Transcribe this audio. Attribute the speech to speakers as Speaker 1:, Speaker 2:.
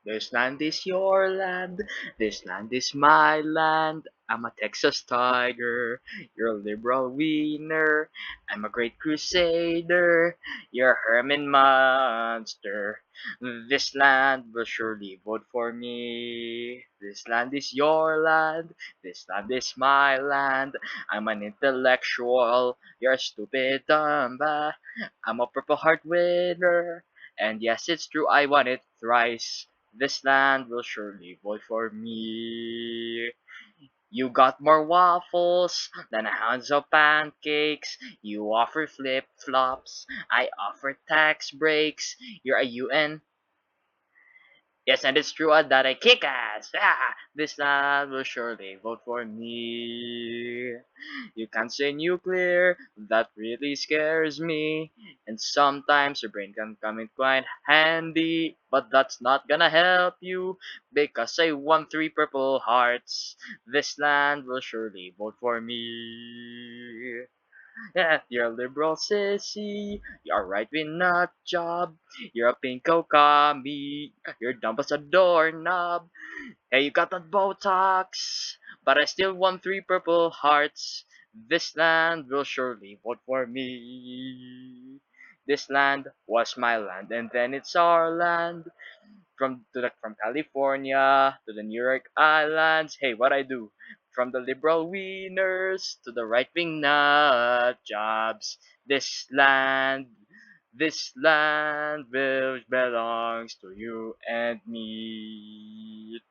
Speaker 1: This land is your land, this land is my land. I'm a Texas tiger, you're a liberal wiener. I'm a great crusader, you're a Herman monster. This land will surely vote for me. This land is your land, this land is my land. I'm an intellectual, you're a stupid dumba. I'm a Purple Heart winner, and yes, it's true, I won it thrice. This land will surely vote for me. You got more waffles than a hounds of pancakes. You offer flip flops. I offer tax breaks. You're a UN. Yes, and it's true that I kick ass. Ah, this land will surely vote for me. You can't say nuclear, that really scares me. And sometimes your brain can come in quite handy, but that's not gonna help you because I won 3 Purple Hearts. This land will surely vote for me. Yeah, you're a liberal sissy, you're a right-wing nut job, you're a pinko commie, you're dumb as a doorknob. Hey, you got that Botox, but I still won 3 Purple Hearts. This land will surely vote for me. This land was my land, and then it's our land. From California to the New York Islands. Hey, what I do? From the liberal wieners to the right wing nut jobs. This land will belongs to you and me.